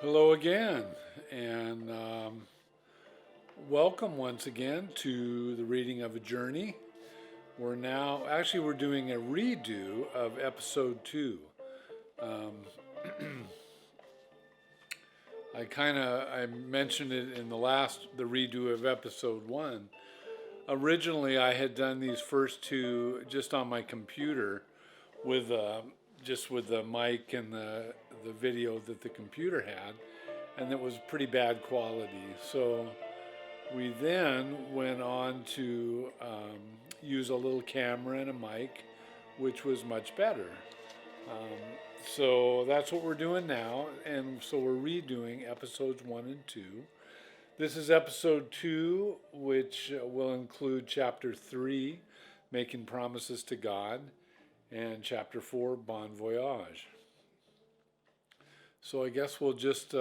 Hello again, and welcome once again to the reading of a journey. We're doing a redo of episode 2. Um, I mentioned it in the redo of episode 1. Originally, I had done these first two just on my computer with just with the mic and the video that the computer had, and it was pretty bad quality. So we then went on to use a little camera and a mic, which was much better. Um, so that's what we're doing now, and so we're redoing episodes 1 and 2. This is episode 2, which will include chapter 3, Making Promises to God, and chapter 4, Bon Voyage. So I guess we'll just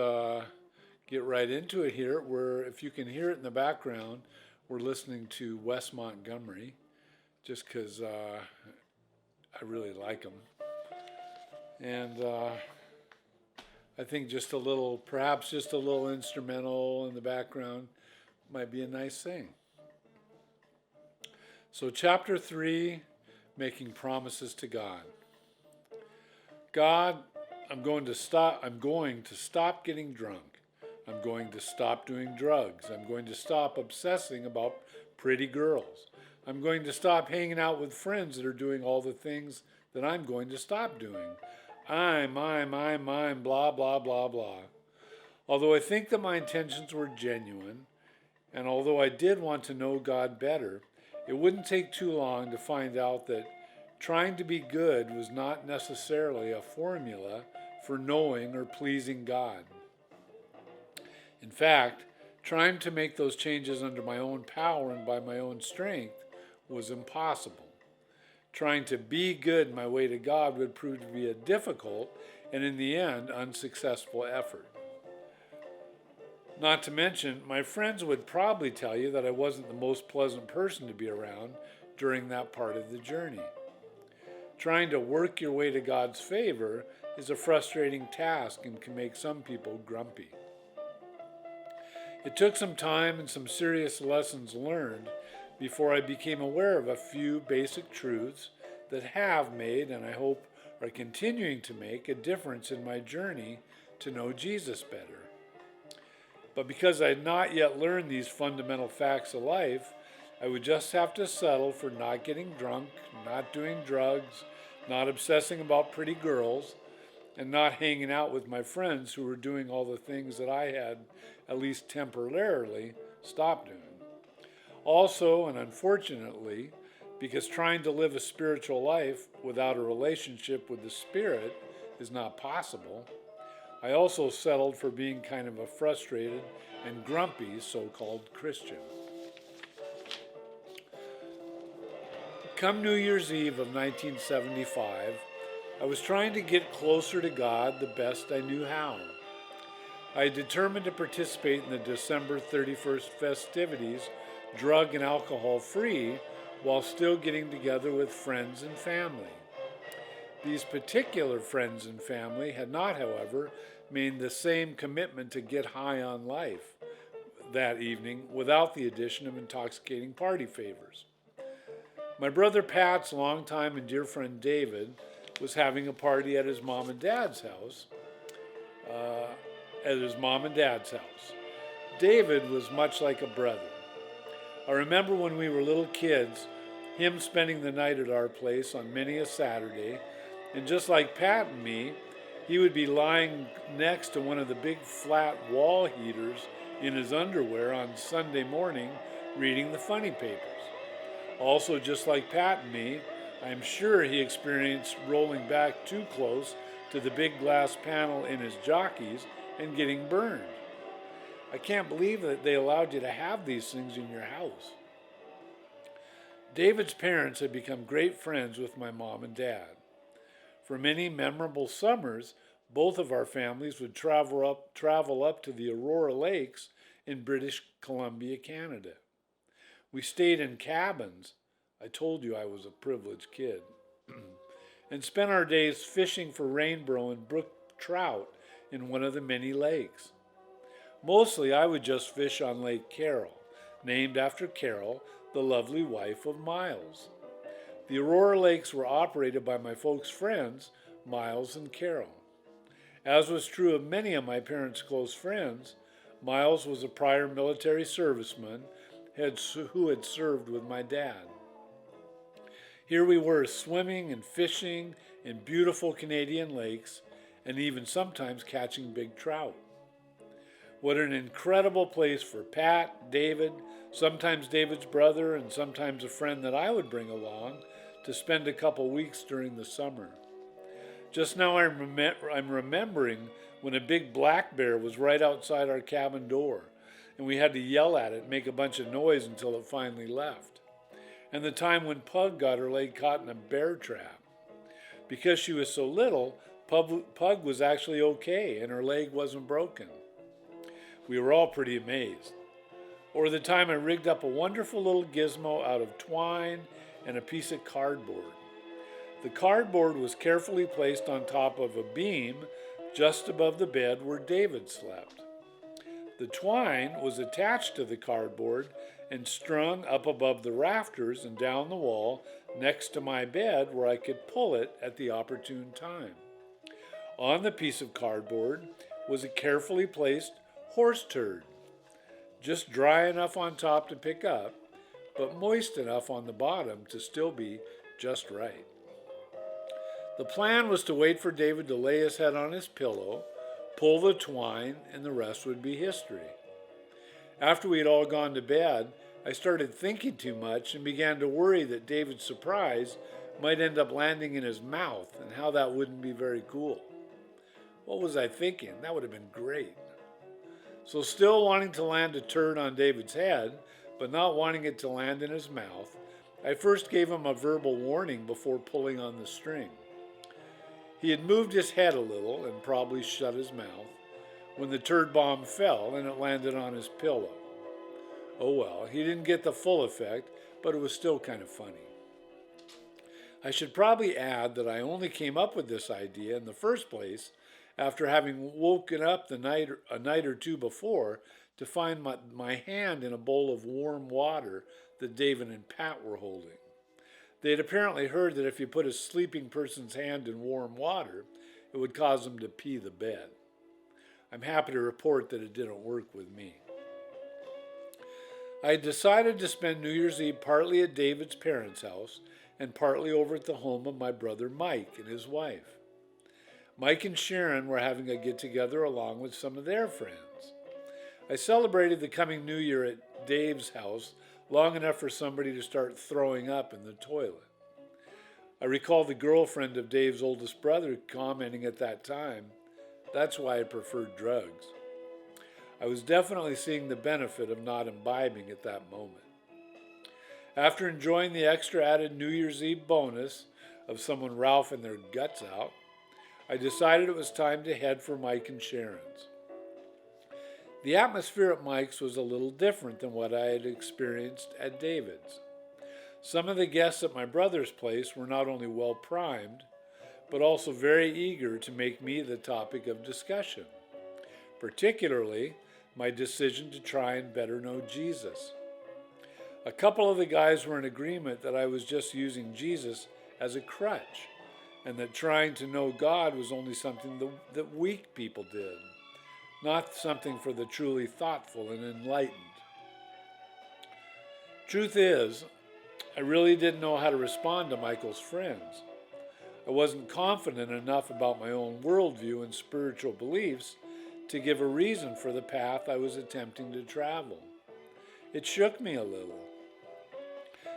get right into it here. If you can hear it in the background, we're listening to Wes Montgomery, just because I really like him. And I think perhaps just a little instrumental in the background might be a nice thing. So chapter 3, Making Promises to God. God, I'm going to stop getting drunk. I'm going to stop doing drugs. I'm going to stop obsessing about pretty girls. I'm going to stop hanging out with friends that are doing all the things that I'm going to stop doing. I'm, blah, blah, blah, blah. Although I think that my intentions were genuine, and although I did want to know God better, it wouldn't take too long to find out that trying to be good was not necessarily a formula for knowing or pleasing God. In fact, trying to make those changes under my own power and by my own strength was impossible. Trying to be good my way to God would prove to be a difficult and, in the end, unsuccessful effort. Not to mention, my friends would probably tell you that I wasn't the most pleasant person to be around during that part of the journey. Trying to work your way to God's favor is a frustrating task and can make some people grumpy. It took some time and some serious lessons learned before I became aware of a few basic truths that have made, and I hope are continuing to make, a difference in my journey to know Jesus better. But because I had not yet learned these fundamental facts of life, I would just have to settle for not getting drunk, not doing drugs, not obsessing about pretty girls, and not hanging out with my friends who were doing all the things that I had, at least temporarily, stopped doing. Also, and unfortunately, because trying to live a spiritual life without a relationship with the Spirit is not possible, I also settled for being kind of a frustrated and grumpy so-called Christian. Come New Year's Eve of 1975, I was trying to get closer to God the best I knew how. I determined to participate in the December 31st festivities drug and alcohol free while still getting together with friends and family. These particular friends and family had not, however, made the same commitment to get high on life that evening without the addition of intoxicating party favors. My brother Pat's longtime and dear friend David was having a party at his mom and dad's house. David was much like a brother. I remember when we were little kids, him spending the night at our place on many a Saturday, and just like Pat and me, he would be lying next to one of the big flat wall heaters in his underwear on Sunday morning reading the funny papers. Also, just like Pat and me, I'm sure he experienced rolling back too close to the big glass panel in his jockeys and getting burned. I can't believe that they allowed you to have these things in your house. David's parents had become great friends with my mom and dad. For many memorable summers, both of our families would travel up to the Aurora Lakes in British Columbia, Canada. We stayed in cabins. I told you I was a privileged kid. And spent our days fishing for rainbow and brook trout in one of the many lakes. Mostly I would just fish on Lake Carroll, named after Carol, the lovely wife of Miles. The Aurora Lakes were operated by my folks' friends, Miles and Carol. As was true of many of my parents' close friends, Miles was a prior military serviceman who had served with my dad. Here we were swimming and fishing in beautiful Canadian lakes and even sometimes catching big trout. What an incredible place for Pat, David, sometimes David's brother, and sometimes a friend that I would bring along to spend a couple weeks during the summer. Just now I'm remembering when a big black bear was right outside our cabin door, and we had to yell at it and make a bunch of noise until it finally left. And the time when Pug got her leg caught in a bear trap. Because she was so little, Pug was actually okay and her leg wasn't broken. We were all pretty amazed. Or the time I rigged up a wonderful little gizmo out of twine and a piece of cardboard. The cardboard was carefully placed on top of a beam just above the bed where David slept. The twine was attached to the cardboard and strung up above the rafters and down the wall next to my bed where I could pull it at the opportune time. On the piece of cardboard was a carefully placed horse turd, just dry enough on top to pick up, but moist enough on the bottom to still be just right. The plan was to wait for David to lay his head on his pillow, pull the twine, and the rest would be history. After we had all gone to bed, I started thinking too much and began to worry that David's surprise might end up landing in his mouth and how that wouldn't be very cool. What was I thinking? That would have been great. So still wanting to land a turd on David's head, but not wanting it to land in his mouth, I first gave him a verbal warning before pulling on the string. He had moved his head a little and probably shut his mouth when the turd bomb fell and it landed on his pillow. Oh well, he didn't get the full effect, but it was still kind of funny. I should probably add that I only came up with this idea in the first place after having woken up a night or two before to find my hand in a bowl of warm water that David and Pat were holding. They had apparently heard that if you put a sleeping person's hand in warm water, it would cause them to pee the bed. I'm happy to report that it didn't work with me. I had decided to spend New Year's Eve partly at David's parents' house and partly over at the home of my brother Mike and his wife. Mike and Sharon were having a get-together along with some of their friends. I celebrated the coming New Year at Dave's house long enough for somebody to start throwing up in the toilet. I recall the girlfriend of Dave's oldest brother commenting at that time, "That's why I preferred drugs." I was definitely seeing the benefit of not imbibing at that moment. After enjoying the extra added New Year's Eve bonus of someone ralphing their guts out, I decided it was time to head for Mike and Sharon's. The atmosphere at Mike's was a little different than what I had experienced at David's. Some of the guests at my brother's place were not only well primed, but also very eager to make me the topic of discussion, particularly my decision to try and better know Jesus. A couple of the guys were in agreement that I was just using Jesus as a crutch, and that trying to know God was only something that weak people did, not something for the truly thoughtful and enlightened. Truth is, I really didn't know how to respond to Michael's friends. I wasn't confident enough about my own worldview and spiritual beliefs to give a reason for the path I was attempting to travel. It shook me a little.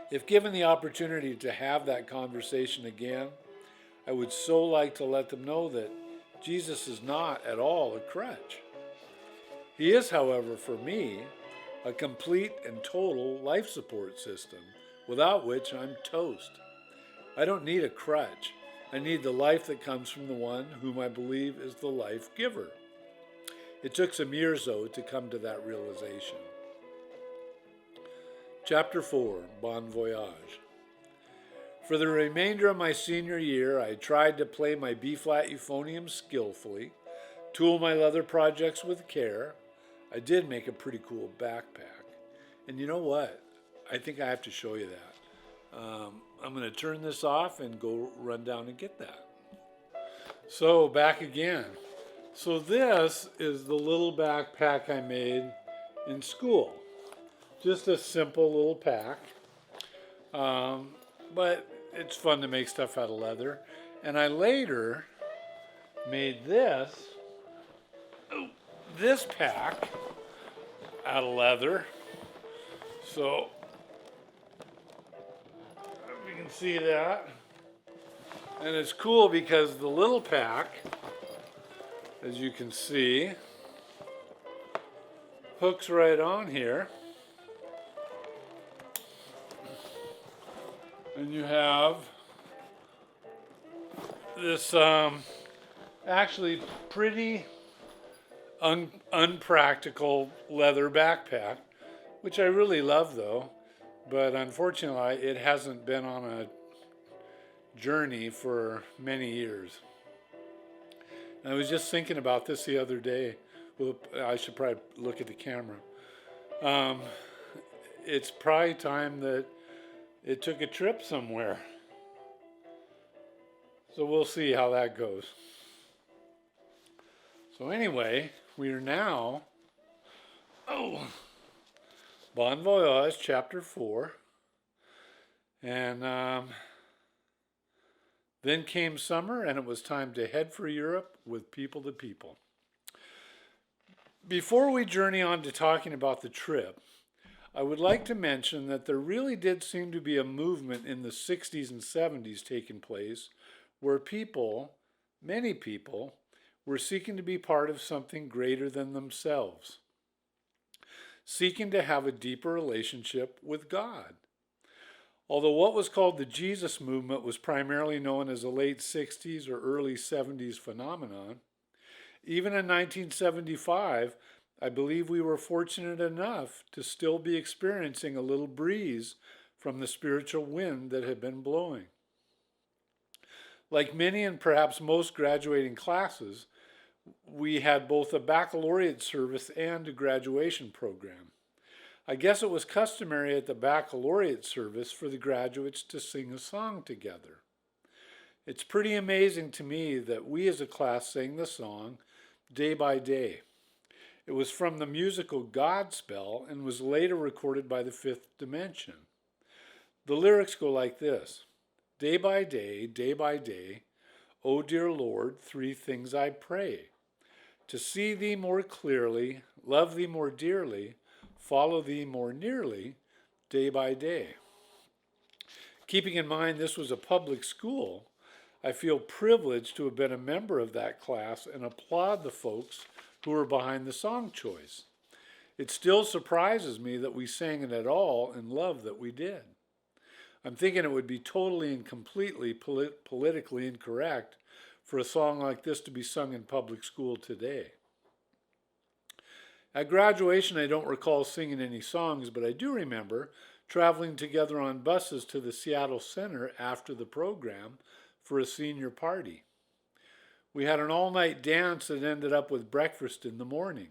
If given the opportunity to have that conversation again, I would so like to let them know that Jesus is not at all a crutch. He is, however, for me, a complete and total life support system, without which I'm toast. I don't need a crutch. I need the life that comes from the one whom I believe is the life giver. It took some years, though, to come to that realization. Chapter 4, Bon Voyage. For the remainder of my senior year, I tried to play my B-flat euphonium skillfully, tool my leather projects with care. I did make a pretty cool backpack. And you know what? I think I have to show you that. I'm going to turn this off and go run down and get that. So back again. So this is the little backpack I made in school. Just a simple little pack. But it's fun to make stuff out of leather. And I later made this pack out of leather. So you can see that. And it's cool because the little pack, as you can see, hooks right on here. And you have this actually pretty unpractical leather backpack, which I really love though, but unfortunately it hasn't been on a journey for many years. And I was just thinking about this the other day. Well, I should probably look at the camera. It's probably time that it took a trip somewhere. So we'll see how that goes. So anyway, we are now, Bon Voyage, chapter 4. And then came summer, and it was time to head for Europe with people to people. Before we journey on to talking about the trip, I would like to mention that there really did seem to be a movement in the 60s and 70s taking place where people, many people, were seeking to be part of something greater than themselves, seeking to have a deeper relationship with God. Although what was called the Jesus movement was primarily known as a late 60s or early 70s phenomenon, even in 1975, I believe we were fortunate enough to still be experiencing a little breeze from the spiritual wind that had been blowing. Like many and perhaps most graduating classes, we had both a baccalaureate service and a graduation program. I guess it was customary at the baccalaureate service for the graduates to sing a song together. It's pretty amazing to me that we as a class sang the song Day by Day. It was from the musical Godspell and was later recorded by the Fifth Dimension. The lyrics go like this: day by day, O dear Lord, three things I pray. To see thee more clearly, love thee more dearly, follow thee more nearly, day by day. Keeping in mind this was a public school, I feel privileged to have been a member of that class and applaud the folks who were behind the song choice. It still surprises me that we sang it at all and love that we did. I'm thinking it would be totally and completely politically incorrect for a song like this to be sung in public school today. At graduation, I don't recall singing any songs, but I do remember traveling together on buses to the Seattle Center after the program for a senior party. We had an all-night dance that ended up with breakfast in the morning.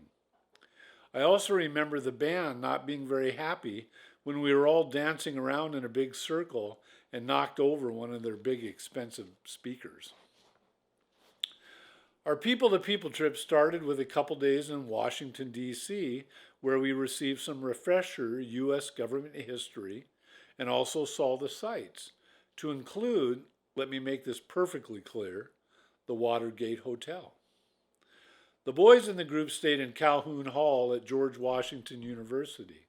I also remember the band not being very happy when we were all dancing around in a big circle and knocked over one of their big expensive speakers. Our people-to-people trip started with a couple days in Washington, D.C., where we received some refresher U.S. government history and also saw the sights, to include, let me make this perfectly clear, the Watergate Hotel. The boys in the group stayed in Calhoun Hall at George Washington University.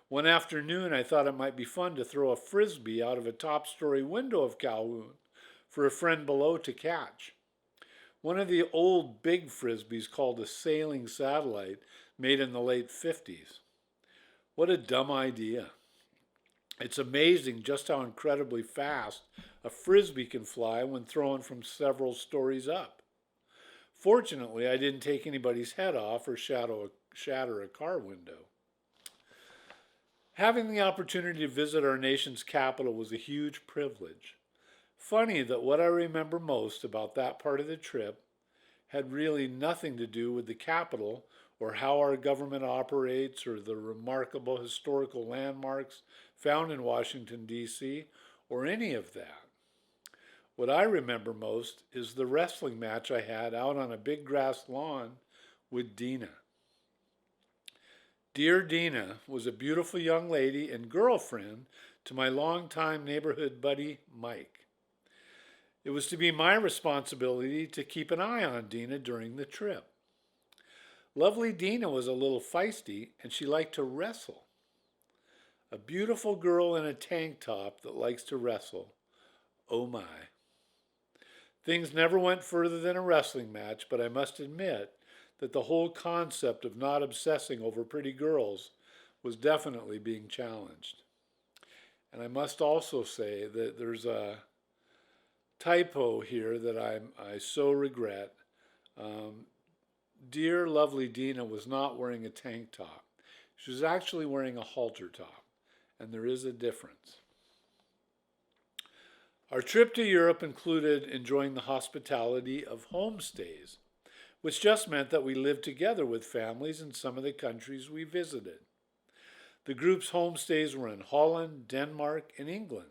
One afternoon, I thought it might be fun to throw a frisbee out of a top-story window of Calhoun for a friend below to catch. One of the old big frisbees called a sailing satellite made in the late 50s. What a dumb idea. It's amazing just how incredibly fast a frisbee can fly when thrown from several stories up. Fortunately, I didn't take anybody's head off or shatter a car window. Having the opportunity to visit our nation's capital was a huge privilege. Funny that what I remember most about that part of the trip had really nothing to do with the capital or how our government operates or the remarkable historical landmarks found in Washington, D.C., or any of that. What I remember most is the wrestling match I had out on a big grass lawn with Dina. Dear Dina was a beautiful young lady and girlfriend to my longtime neighborhood buddy, Mike. It was to be my responsibility to keep an eye on Dina during the trip. Lovely Dina was a little feisty and she liked to wrestle. A beautiful girl in a tank top that likes to wrestle. Oh my. Things never went further than a wrestling match, but I must admit that the whole concept of not obsessing over pretty girls was definitely being challenged. And I must also say that there's a typo here that I so regret. Dear lovely Dina was not wearing a tank top. She was actually wearing a halter top, and there is a difference. Our trip to Europe included enjoying the hospitality of homestays, which just meant that we lived together with families in some of the countries we visited. The group's homestays were in Holland, Denmark, and England.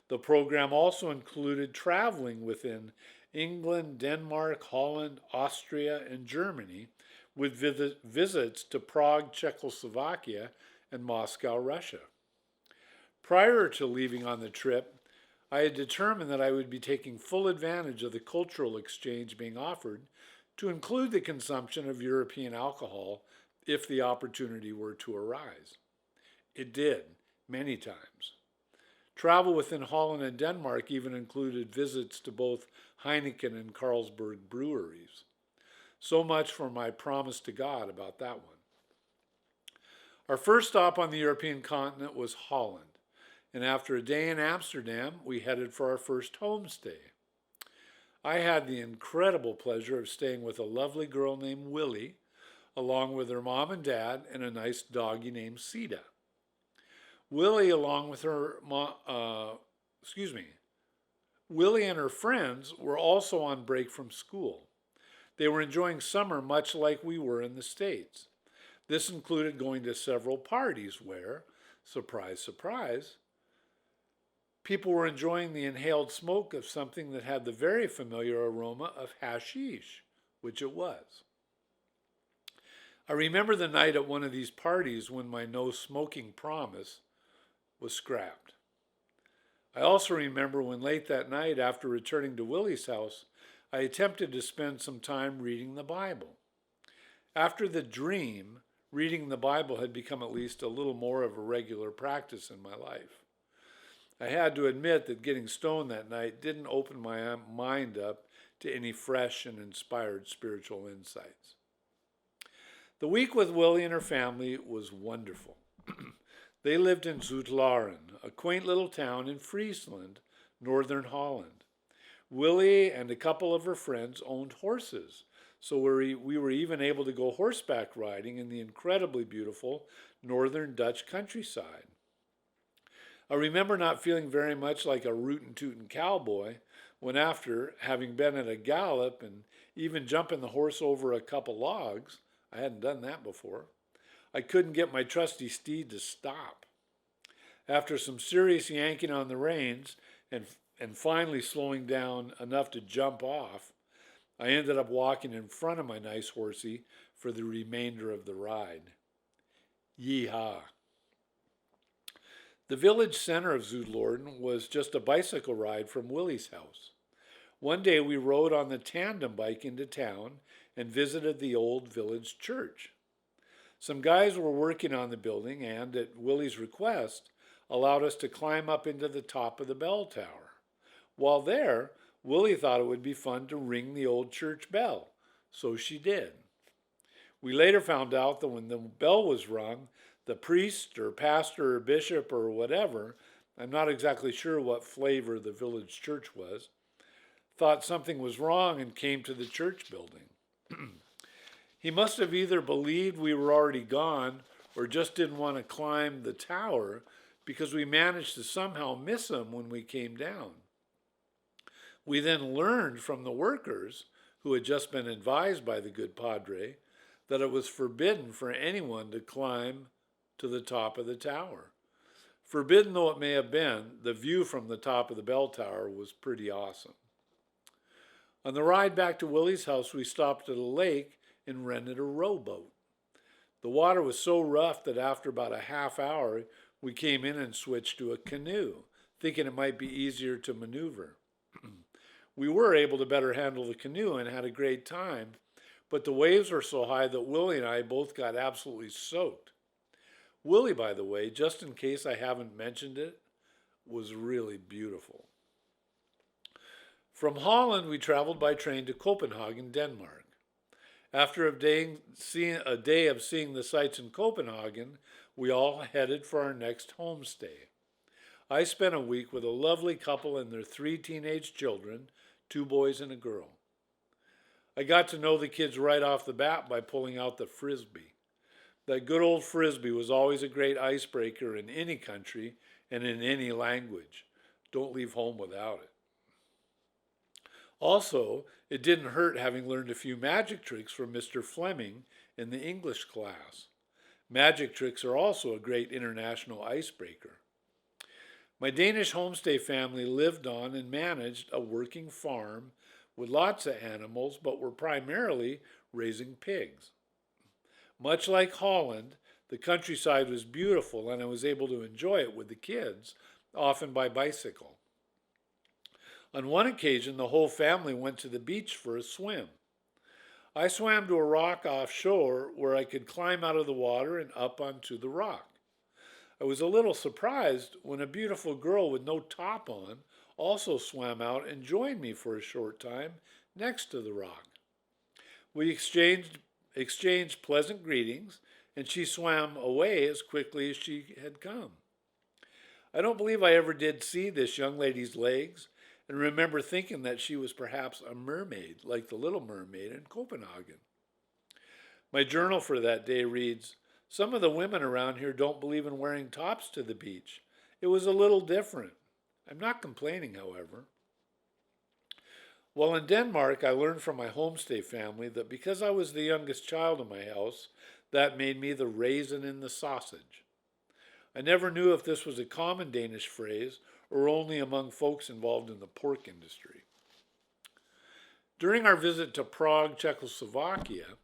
The program also included traveling within England, Denmark, Holland, Austria, and Germany, with visits to Prague, Czechoslovakia, and Moscow, Russia. Prior to leaving on the trip, I had determined that I would be taking full advantage of the cultural exchange being offered to include the consumption of European alcohol if the opportunity were to arise. It did, many times. Travel within Holland and Denmark even included visits to both Heineken and Carlsberg breweries. So much for my promise to God about that one. Our first stop on the European continent was Holland, and after a day in Amsterdam, we headed for our first homestay. I had the incredible pleasure of staying with a lovely girl named Willie, along with her mom and dad and a nice doggie named Sita. Willie, along with her Willie and her friends were also on break from school. They were enjoying summer much like we were in the States. This included going to several parties where, surprise, surprise, people were enjoying the inhaled smoke of something that had the very familiar aroma of hashish, which it was. I remember the night at one of these parties when my no smoking promise was scrapped. I also remember when late that night, after returning to Willie's house, I attempted to spend some time reading the Bible. After the dream, reading the Bible had become at least a little more of a regular practice in my life. I had to admit that getting stoned that night didn't open my mind up to any fresh and inspired spiritual insights. The week with Willie and her family was wonderful. They lived in Zuidlaren, a quaint little town in Friesland, northern Holland. Willie and a couple of her friends owned horses, so we were even able to go horseback riding in the incredibly beautiful northern Dutch countryside. I remember not feeling very much like a rootin' tootin' cowboy when, after having been at a gallop and even jumping the horse over a couple logs, I hadn't done that before, I couldn't get my trusty steed to stop. After some serious yanking on the reins and finally slowing down enough to jump off, I ended up walking in front of my nice horsey for the remainder of the ride. Yeehaw. The village center of Zuidlaren was just a bicycle ride from Willie's house. One day we rode on the tandem bike into town and visited the old village church. Some guys were working on the building and, at Willie's request, allowed us to climb up into the top of the bell tower. While there, Willie thought it would be fun to ring the old church bell, so she did. We later found out that when the bell was rung, the priest or pastor or bishop or whatever, I'm not exactly sure what flavor the village church was, thought something was wrong and came to the church building. He must have either believed we were already gone or just didn't want to climb the tower because we managed to somehow miss him when we came down. We then learned from the workers, who had just been advised by the good padre that it was forbidden for anyone to climb to the top of the tower. Forbidden though it may have been, the view from the top of the bell tower was pretty awesome. On the ride back to Willie's house, we stopped at a lake and rented a rowboat. The water was so rough that after about a half hour, we came in and switched to a canoe, thinking it might be easier to maneuver. We were able to better handle the canoe and had a great time, but the waves were so high that Willie and I both got absolutely soaked. Willie, by the way, just in case I haven't mentioned it, was really beautiful. From Holland, we traveled by train to Copenhagen, Denmark. After a day of seeing the sights in Copenhagen, we all headed for our next homestay. I spent a week with a lovely couple and their 3 teenage children, 2 boys and a girl. I got to know the kids right off the bat by pulling out the Frisbee. That good old Frisbee was always a great icebreaker in any country and in any language. Don't leave home without it. Also, it didn't hurt having learned a few magic tricks from Mr. Fleming in the English class. Magic tricks are also a great international icebreaker. My Danish homestay family lived on and managed a working farm with lots of animals, but were primarily raising pigs. Much like Holland, the countryside was beautiful and I was able to enjoy it with the kids, often by bicycle. On one occasion, the whole family went to the beach for a swim. I swam to a rock offshore where I could climb out of the water and up onto the rock. I was a little surprised when a beautiful girl with no top on also swam out and joined me for a short time next to the rock. We exchanged pleasant greetings, and she swam away as quickly as she had come. I don't believe I ever did see this young lady's legs, and remember thinking that she was perhaps a mermaid, like the Little Mermaid in Copenhagen. My journal for that day reads, "Some of the women around here don't believe in wearing tops to the beach. It was a little different. I'm not complaining, however." While in Denmark, I learned from my homestay family that because I was the youngest child in my house, that made me the raisin in the sausage. I never knew if this was a common Danish phrase or only among folks involved in the pork industry. During our visit to Prague, Czechoslovakia,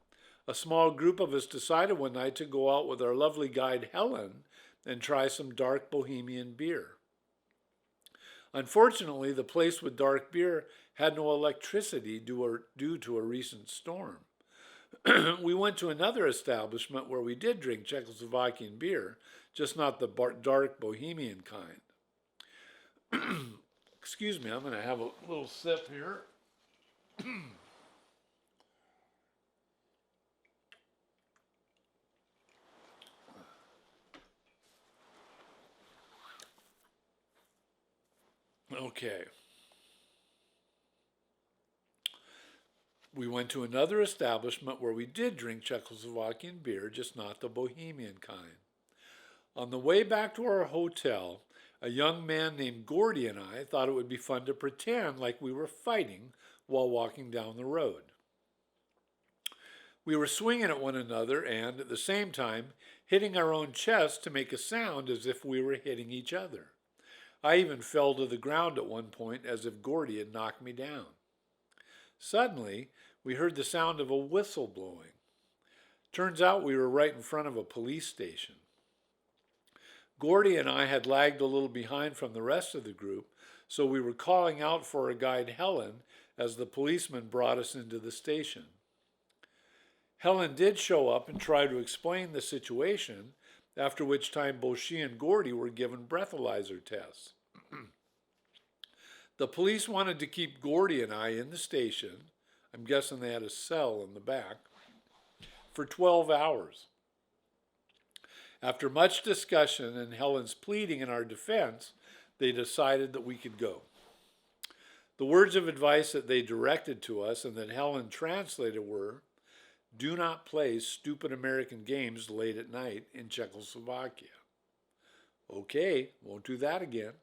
a small group of us decided one night to go out with our lovely guide Helen and try some dark Bohemian beer. Unfortunately, the place with dark beer had no electricity due to a recent storm. We went to another establishment where we did drink Czechoslovakian beer, just not the dark Bohemian kind. Excuse me, I'm going to have a little sip here. Okay. We went to another establishment where we did drink Czechoslovakian beer, just not the Bohemian kind. On the way back to our hotel, a young man named Gordy and I thought it would be fun to pretend like we were fighting while walking down the road. We were swinging at one another and, at the same time, hitting our own chests to make a sound as if we were hitting each other. I even fell to the ground at one point as if Gordy had knocked me down. Suddenly, we heard the sound of a whistle blowing. Turns out we were right in front of a police station. Gordy and I had lagged a little behind from the rest of the group, so we were calling out for our guide Helen as the policeman brought us into the station. Helen did show up and try to explain the situation, after which time both she and Gordy were given breathalyzer tests. The police wanted to keep Gordy and I in the station, I'm guessing they had a cell in the back, for 12 hours. After much discussion and Helen's pleading in our defense, they decided that we could go. The words of advice that they directed to us and that Helen translated were, "Do not play stupid American games late at night in Czechoslovakia." Okay, won't do that again.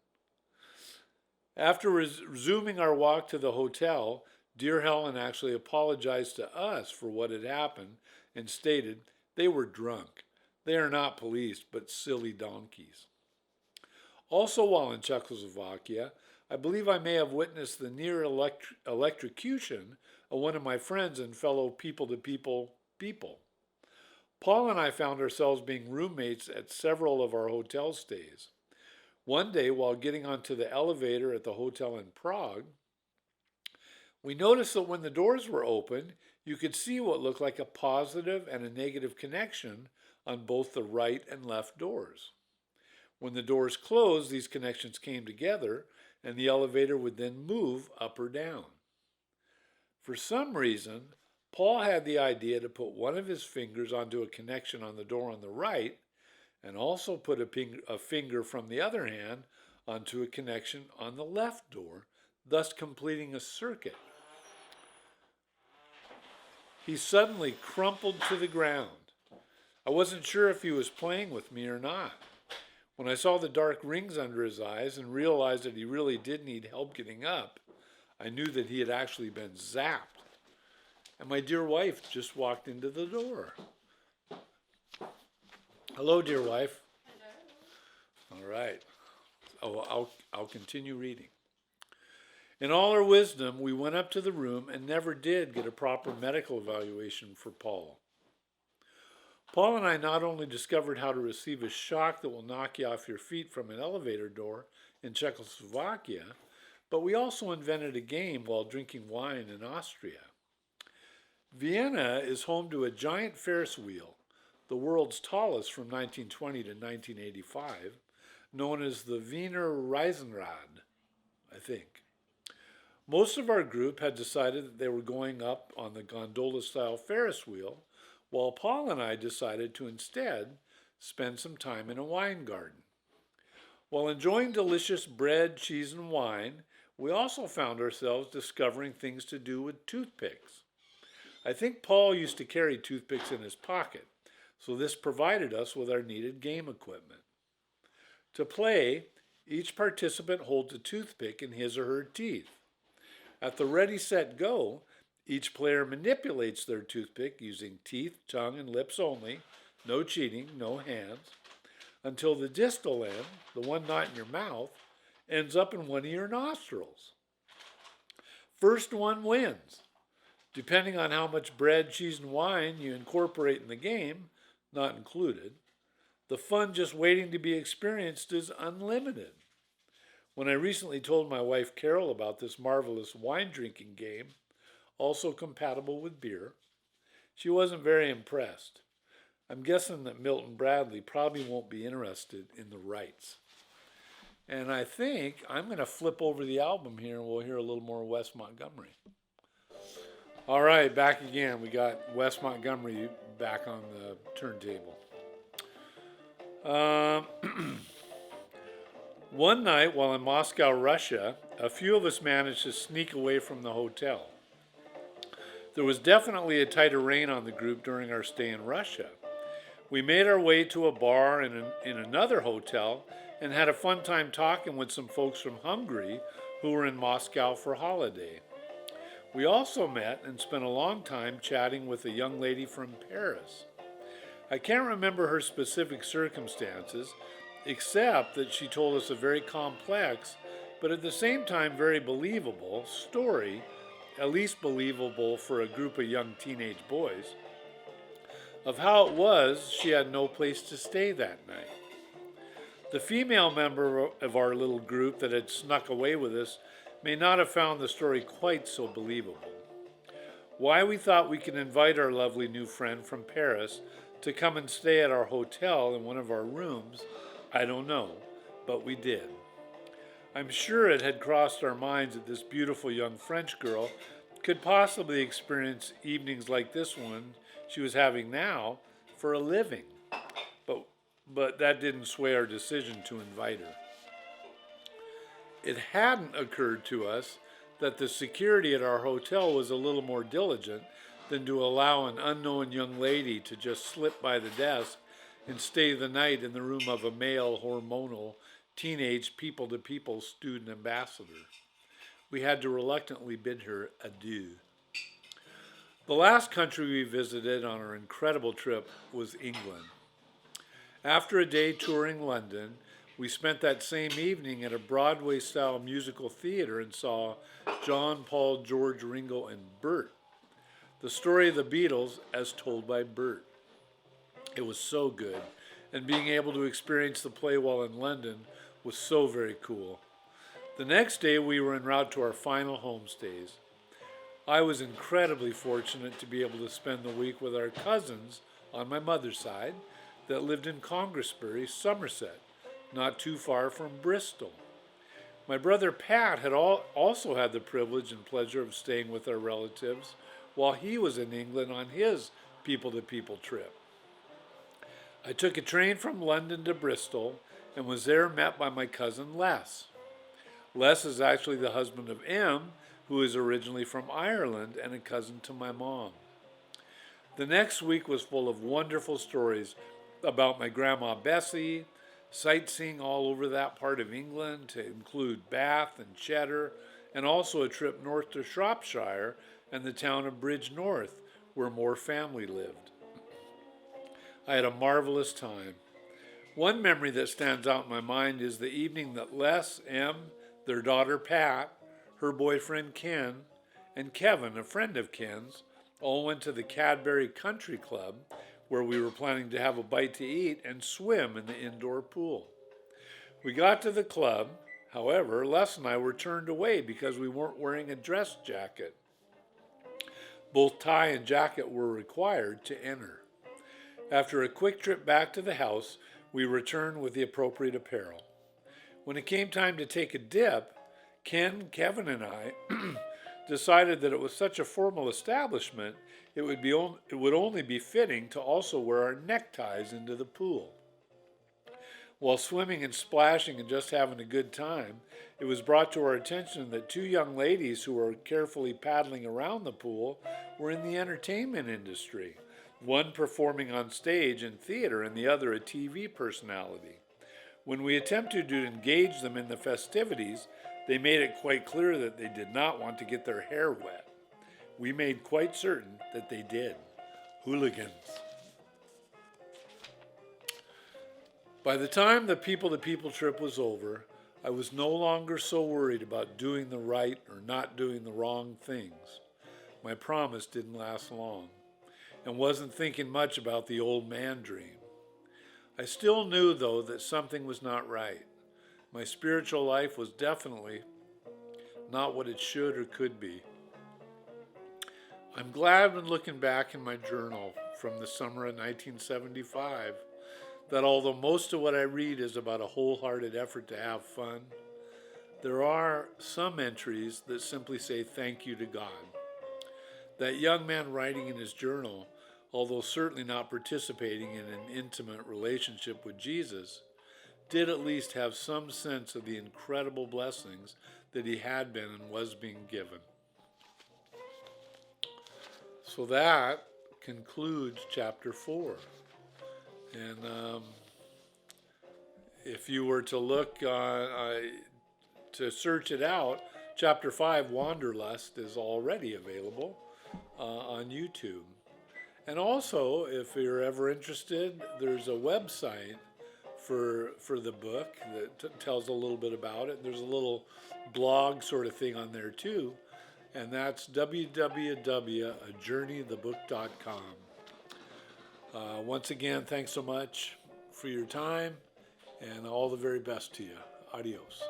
After resuming our walk to the hotel, Dear Helen actually apologized to us for what had happened and stated they were drunk. They are not police, but silly donkeys. Also, while in Czechoslovakia, I believe I may have witnessed the near electrocution of one of my friends and fellow people. Paul and I found ourselves being roommates at several of our hotel stays. One day, while getting onto the elevator at the hotel in Prague, we noticed that when the doors were open, you could see what looked like a positive and a negative connection on both the right and left doors. When the doors closed, these connections came together and the elevator would then move up or down. For some reason, Paul had the idea to put one of his fingers onto a connection on the door on the right and also put a finger from the other hand onto a connection on the left door, thus completing a circuit. He suddenly crumpled to the ground. I wasn't sure if he was playing with me or not. When I saw the dark rings under his eyes and realized that he really did need help getting up, I knew that he had actually been zapped. And my dear wife just walked into the door. Hello, dear wife. Hello. All right. I'll continue reading. In all our wisdom, we went up to the room and never did get a proper medical evaluation for Paul. Paul and I not only discovered how to receive a shock that will knock you off your feet from an elevator door in Czechoslovakia, but we also invented a game while drinking wine in Austria. Vienna is home to a giant Ferris wheel, the world's tallest from 1920 to 1985, known as the Wiener Riesenrad, I think. Most of our group had decided that they were going up on the gondola-style Ferris wheel, while Paul and I decided to instead spend some time in a wine garden. While enjoying delicious bread, cheese, and wine, we also found ourselves discovering things to do with toothpicks. I think Paul used to carry toothpicks in his pocket, so this provided us with our needed game equipment. To play, each participant holds a toothpick in his or her teeth. At the ready, set, go, each player manipulates their toothpick using teeth, tongue, and lips only, no cheating, no hands, until the distal end, the one not in your mouth, ends up in one of your nostrils. First one wins. Depending on how much bread, cheese, and wine you incorporate in the game, not included, the fun just waiting to be experienced is unlimited. When I recently told my wife Carol about this marvelous wine drinking game, also compatible with beer, she wasn't very impressed. I'm guessing that Milton Bradley probably won't be interested in the rights. And I think I'm going to flip over the album here and we'll hear a little more Wes Montgomery. All right, back again. We got Wes Montgomery back on the turntable. One night while in Moscow, Russia, a few of us managed to sneak away from the hotel. There was definitely a tighter rein on the group during our stay in Russia. We made our way to a bar in another hotel and had a fun time talking with some folks from Hungary who were in Moscow for holiday. We also met and spent a long time chatting with a young lady from Paris. I can't remember her specific circumstances, except that she told us a very complex, but at the same time very believable story, at least believable for a group of young teenage boys, of how it was she had no place to stay that night. The female member of our little group that had snuck away with us may not have found the story quite so believable. Why we thought we could invite our lovely new friend from Paris to come and stay at our hotel in one of our rooms, I don't know, but we did. I'm sure it had crossed our minds that this beautiful young French girl could possibly experience evenings like this one she was having now for a living, but that didn't sway our decision to invite her. It hadn't occurred to us that the security at our hotel was a little more diligent than to allow an unknown young lady to just slip by the desk and stay the night in the room of a male hormonal teenage people-to-people student ambassador. we had to reluctantly bid her adieu. The last country we visited on our incredible trip was England. After a day touring London, we spent that same evening at a Broadway-style musical theater and saw John, Paul, George, Ringo, and Bert, the story of the Beatles as told by Bert. It was so good, and being able to experience the play while in London was so very cool. The next day, we were en route to our final homestays. I was incredibly fortunate to be able to spend the week with our cousins on my mother's side that lived in Congressbury, Somerset, not too far from Bristol. My brother Pat had also had the privilege and pleasure of staying with our relatives while he was in England on his people-to-people trip. I took a train from London to Bristol and was there met by my cousin Les. Les is actually the husband of Em, who is originally from Ireland and a cousin to my mom. The next week was full of wonderful stories about my grandma Bessie, sightseeing all over that part of England to include Bath and Cheddar, and also a trip north to Shropshire and the town of Bridge North, where more family lived. I had a marvelous time. One memory that stands out in my mind is the evening that Les, Em, their daughter Pat, her boyfriend Ken, and Kevin, a friend of Ken's, all went to the Cadbury Country Club, where we were planning to have a bite to eat and swim in the indoor pool. We got to the club. However, Les and I were turned away because we weren't wearing a dress jacket. Both tie and jacket were required to enter. After a quick trip back to the house, we returned with the appropriate apparel. When it came time to take a dip, Ken, Kevin, and I decided that it was such a formal establishment, it would only be fitting to also wear our neckties into the pool. While swimming and splashing and just having a good time, it was brought to our attention that two young ladies who were carefully paddling around the pool were in the entertainment industry, one performing on stage in theater and the other a TV personality. When we attempted to engage them in the festivities, they made it quite clear that they did not want to get their hair wet. We made quite certain that they did. Hooligans. By the time the people-to-people trip was over, I was no longer so worried about doing the right or not doing the wrong things. My promise didn't last long, and wasn't thinking much about the old man dream. I still knew, though, that something was not right. My spiritual life was definitely not what it should or could be. I'm glad when looking back in my journal from the summer of 1975 that although most of what I read is about a wholehearted effort to have fun, there are some entries that simply say thank you to God. That young man writing in his journal, although certainly not participating in an intimate relationship with Jesus, did at least have some sense of the incredible blessings that he had been and was being given. So that concludes chapter 4. And if you were to look to search it out, chapter 5, Wanderlust, is already available on YouTube. And also, if you're ever interested, there's a website for the book that tells a little bit about it. There's a little blog sort of thing on there too, and that's www.ajourneythebook.com. Once again, thanks so much for your time, and all the very best to you. Adios.